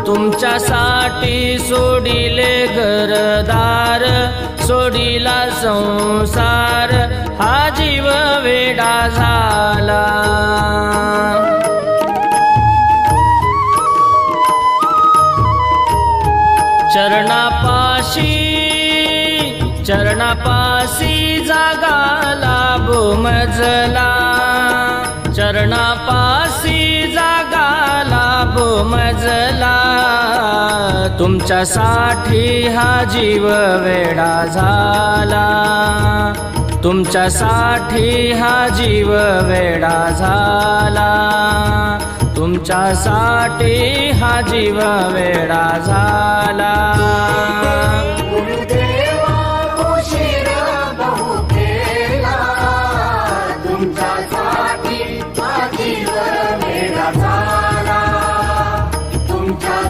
तुमच्यासाठी सोडिले घरदार, सोडिला संसार, हा जीव वेडा झाला। चरणापाशी जागाला भूमजला, चरणापाशी जागाला भूमजला। तुमच्यासाठी हा जीव वेडा झाला, तुमच्यासाठी हा जीव वेडा झाला, तुमच्यासाठी हा जीव वेडा झाला।